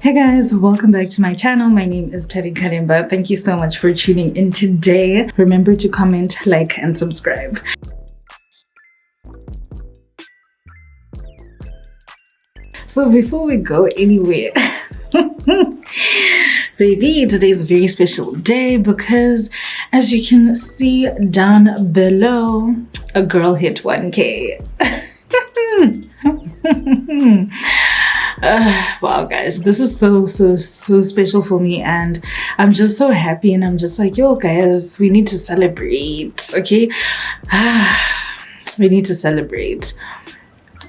Hey guys, welcome back to my channel. My name is Tarikaremba. Thank you so much for tuning in today. Remember to comment, like, and subscribe. So before we go anywhere, baby, today's a very special day because as you can see down below, a girl hit 1K. Wow guys, this is so special for me, and I'm just so happy, and I'm just like, yo guys, we need to celebrate, okay? We need to celebrate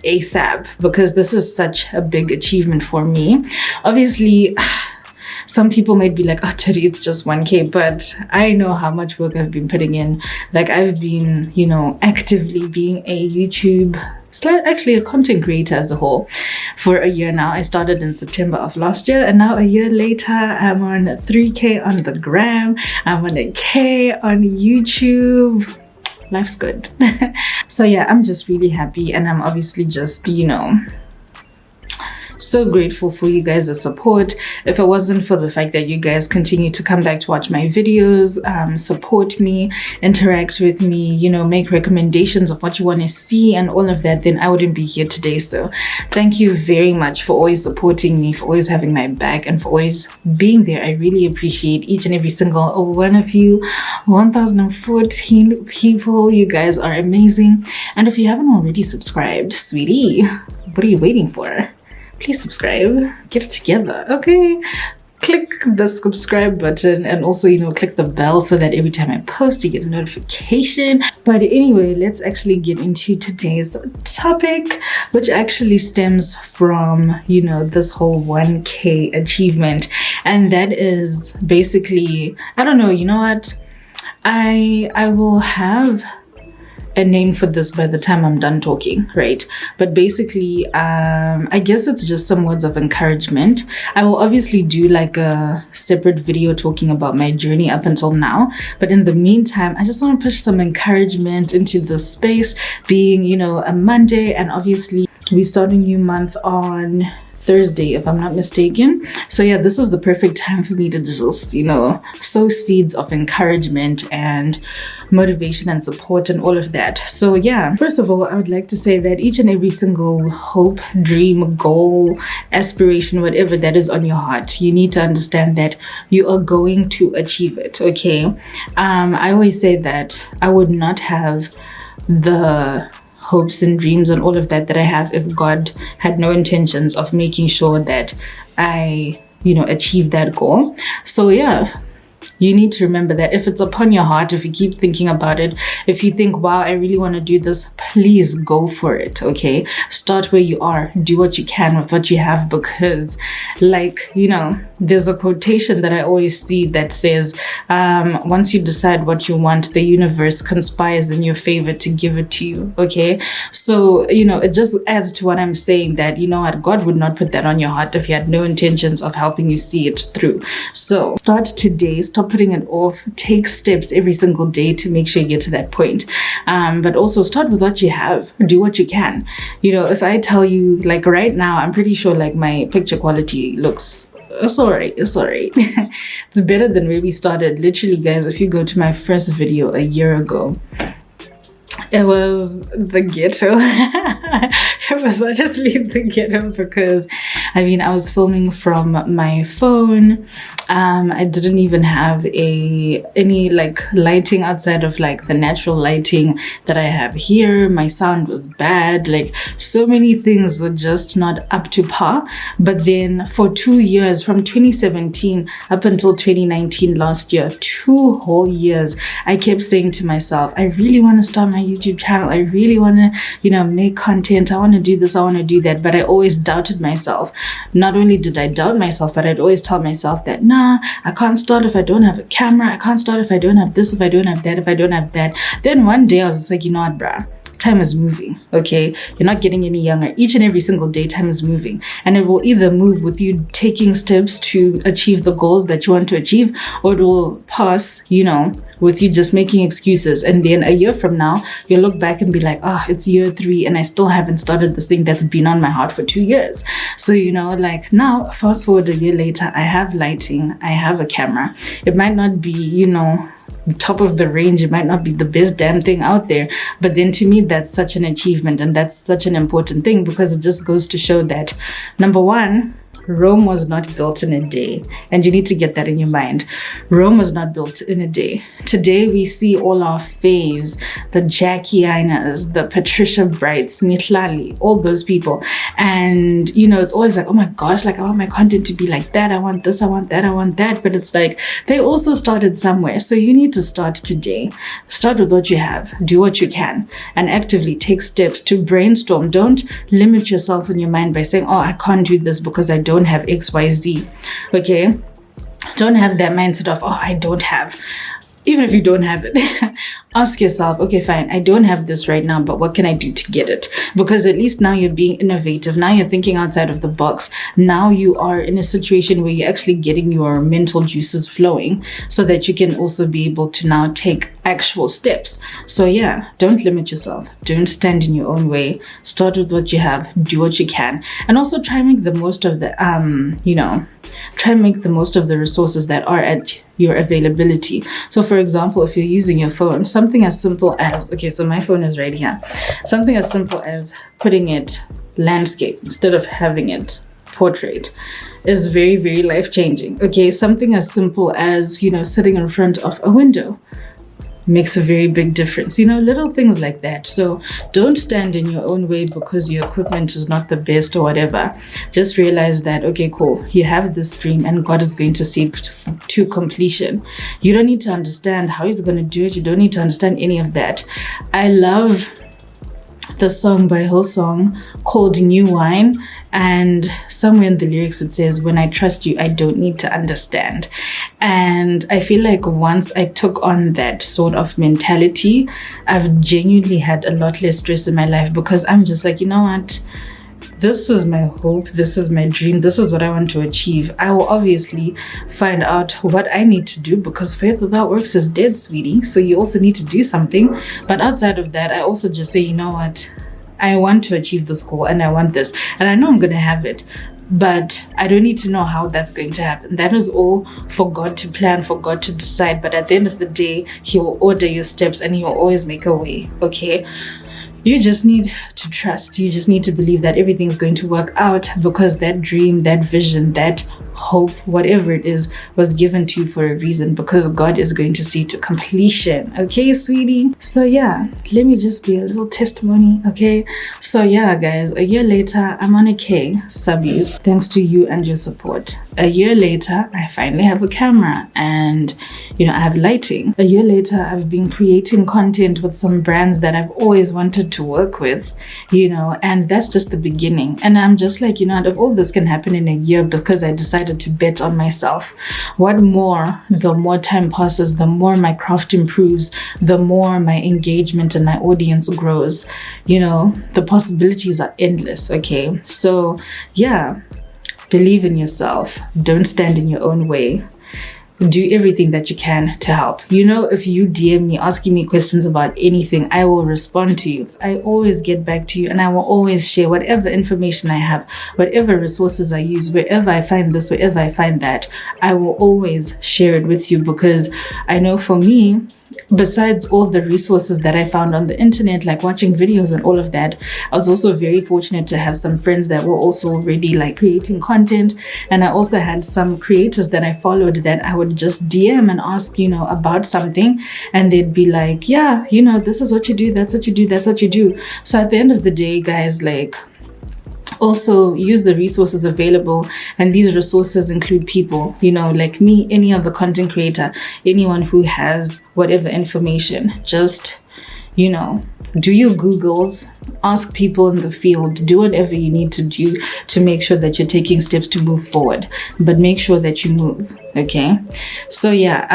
ASAP because this is such a big achievement for me. Obviously, some people might be like, oh Tari, it's just 1K, but I know how much work I've been putting in. Like, I've been, actively being a actually a content creator as a whole for a year now. I started in September of last year, and now a year later I'm on 3K on the gram, I'm on a K on YouTube. Life's good. So yeah, I'm just really happy, and I'm obviously just so grateful for you guys' support. If it wasn't for the fact that you guys continue to come back to watch my videos, support me, interact with me, make recommendations of what you want to see and all of that, then I wouldn't be here today. So thank you very much for always supporting me, for always having my back, and for always being there. I really appreciate each and every single one of you. 1014 people, you guys are amazing. And if you haven't already subscribed, sweetie, what are you waiting for? Please subscribe, get it together, okay? Click the subscribe button, and also, click the bell so that every time I post, you get a notification. But anyway, let's actually get into today's topic, which actually stems from, this whole 1K achievement. And that is basically, I don't know, you know what? I will have a name for this by the time I'm done talking, right? But basically, I guess it's just some words of encouragement. I will obviously do like a separate video talking about my journey up until now, but in the meantime, I just want to push some encouragement into the space, being, a Monday, and obviously we start a new month on Thursday, if I'm not mistaken. So yeah, this is the perfect time for me to just, sow seeds of encouragement and motivation and support and all of that. So yeah, first of all, I would like to say that each and every single hope, dream, goal, aspiration, whatever that is on your heart, you need to understand that you are going to achieve it, okay? I always say that I would not have the hopes and dreams and all of that I have if God had no intentions of making sure that I, achieve that goal. So yeah, you need to remember that if it's upon your heart, if you keep thinking about it, if you think, wow, I really want to do this, please go for it, okay? Start where you are. Do what you can with what you have, because there's a quotation that I always see that says, once you decide what you want, the universe conspires in your favor to give it to you, okay? So, it just adds to what I'm saying, that, God would not put that on your heart if he had no intentions of helping you see it through. So start today. Stop putting it off. Take steps every single day to make sure you get to that point. But also start with what you have. Do what you can. If I tell you, like right now, I'm pretty sure like my picture quality looks, it's all right. It's better than where we started. Literally, guys, if you go to my first video a year ago, it was the ghetto. It was honestly the ghetto because, I was filming from my phone. I didn't even have any lighting outside of like the natural lighting that I have here. My sound was bad. Like, so many things were just not up to par. But then for 2 years, from 2017 up until 2019 last year, 2 whole years, I kept saying to myself, I really want to start my YouTube channel. I really want to, make content. I want to do this. I want to do that. But I always doubted myself. Not only did I doubt myself, but I'd always tell myself that, nah, I can't start if I don't have a camera. I can't start if I don't have this, if I don't have that, if I don't have that. Then one day I was just like, you know what, bruh? time is moving, okay? You're not getting any younger. Each and every single day, time is moving. And it will either move with you taking steps to achieve the goals that you want to achieve, or it will pass, with you just making excuses. And then a year from now, you'll look back and be like, it's year 3 and I still haven't started this thing that's been on my heart for 2 years. So, now, fast forward a year later, I have lighting, I have a camera. It might not be, top of the range, it might not be the best damn thing out there, but then to me that's such an achievement, and that's such an important thing, because it just goes to show that, number one, Rome was not built in a day, and you need to get that in your mind. Rome was not built in a day. Today we see all our faves, the Jackie Inas, the Patricia Brights, Mihlali, all those people, and it's always like, oh my gosh, like I want my content to be like that, I want this, I want that, I want that, but it's like they also started somewhere. So you need to start today. Start with what you have, do what you can, and actively take steps to brainstorm. Don't limit yourself in your mind by saying, I can't do this because I don't have XYZ. Okay, don't have that mindset of, I don't have. Even if you don't have it, ask yourself, okay, fine, I don't have this right now, but what can I do to get it? Because at least now you're being innovative. Now you're thinking outside of the box. Now you are in a situation where you're actually getting your mental juices flowing, so that you can also be able to now take actual steps. So yeah, don't limit yourself. Don't stand in your own way. Start with what you have. Do what you can. And also try and make the most of the, try and make the most of the resources that are at your availability. So for example, if you're using your phone, something as simple as, okay, so my phone is right here. Something as simple as putting it landscape instead of having it portrait is very, very life-changing. Okay, something as simple as, sitting in front of a window makes a very big difference. Little things like that. So don't stand in your own way because your equipment is not the best or whatever. Just realize that, okay, cool, you have this dream and God is going to see it to completion. You don't need to understand how he's going to do it. You don't need to understand any of that. I love the song by Hillsong called New Wine, and somewhere in the lyrics it says, when I trust you, I don't need to understand. And I feel like once I took on that sort of mentality, I've genuinely had a lot less stress in my life, because I'm just like, you know what, this is my hope, this is my dream, this is what I want to achieve. I will obviously find out what I need to do, because faith without works is dead, sweetie. So you also need to do something. But outside of that, I also just say, you know what, I want to achieve this goal and I want this, and I know I'm going to have it, but I don't need to know how that's going to happen. That is all for God to plan, for God to decide. But at the end of the day, he will order your steps and he will always make a way. Okay, you just need to trust. You just need to believe that everything's going to work out, because that dream, that vision, that hope, whatever it is, was given to you for a reason, because God is going to see to completion. Okay, sweetie? So yeah, let me just be a little testimony. Okay, so yeah, guys, a year later, I'm on a K subbies, thanks to you and your support. A year later, I finally have a camera and I have lighting. A year later, I've been creating content with some brands that I've always wanted to work with, and that's just the beginning. And I'm just like, if all this can happen in a year because I decided to bet on myself, what more? The more time passes, the more my craft improves, the more my engagement and my audience grows. The possibilities are endless. Okay, so yeah, believe in yourself. Don't stand in your own way. Do everything that you can to help. If you DM me asking me questions about anything, I will respond to you. I always get back to you, and I will always share whatever information I have, whatever resources I use, wherever I find this, wherever I find that, I will always share it with you, because I know for me, besides all the resources that I found on the internet, like watching videos and all of that, I was also very fortunate to have some friends that were also already like creating content. And I also had some creators that I followed that I would just DM and ask, about something. And they'd be like, yeah, this is what you do, that's what you do, that's what you do. So at the end of the day, guys, like, also use the resources available, and these resources include people, like me, any other content creator, anyone who has whatever information. Just do your Googles, ask people in the field, do whatever you need to do to make sure that you're taking steps to move forward, but make sure that you move. Okay, so yeah,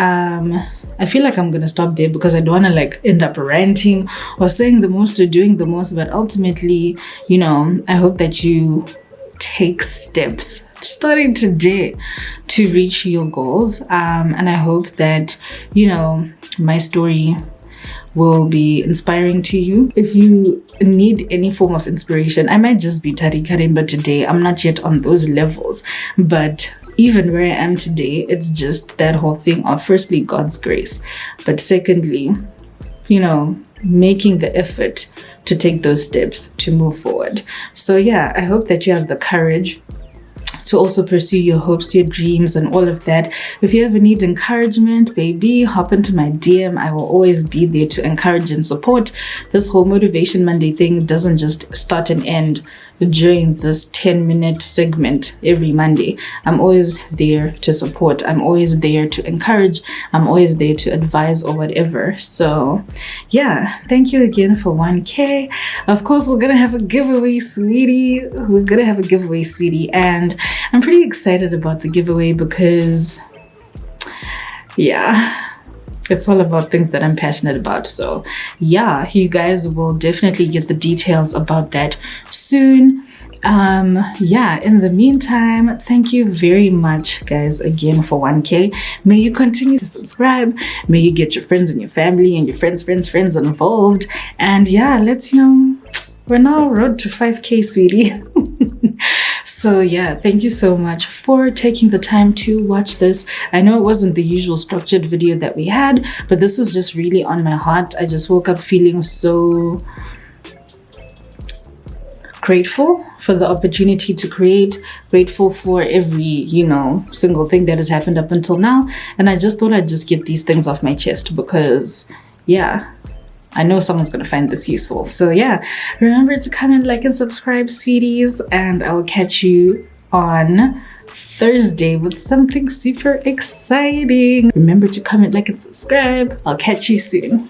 I feel like I'm gonna stop there because I don't want to like end up ranting or saying the most or doing the most, but ultimately, you know, I hope that you take steps starting today to reach your goals, and I hope that, you know, my story will be inspiring to you. If you need any form of inspiration, I might just be tarikaremba today. I'm not yet on those levels, but even where I am today, it's just that whole thing of firstly God's grace, but secondly, you know, making the effort to take those steps to move forward. So yeah, I hope that you have the courage to also pursue your hopes, your dreams, and all of that. If you ever need encouragement, baby, hop into my DM. I will always be there to encourage and support. This whole Motivation Monday thing doesn't just start and end during this 10-minute segment every Monday. I'm always there to support. I'm always there to encourage. I'm always there to advise or whatever. So yeah, thank you again for 1K. Of course, we're gonna have a giveaway, sweetie. And I'm pretty excited about the giveaway because yeah, it's all about things that I'm passionate about. So yeah, you guys will definitely get the details about that soon. Yeah, in the meantime, thank you very much, guys, again for 1K. May you continue to subscribe. May you get your friends and your family and your friends involved. And yeah, let's, you know, we're now road to 5K, sweetie. So yeah, thank you so much for taking the time to watch this. I know it wasn't the usual structured video that we had, but this was just really on my heart. I just woke up feeling so grateful for the opportunity to create, grateful for every, you know, single thing that has happened up until now. And I just thought I'd just get these things off my chest because yeah, I know someone's going to find this useful. So yeah, remember to comment, like, and subscribe, sweeties. And I'll catch you on Thursday with something super exciting. Remember to comment, like, and subscribe. I'll catch you soon.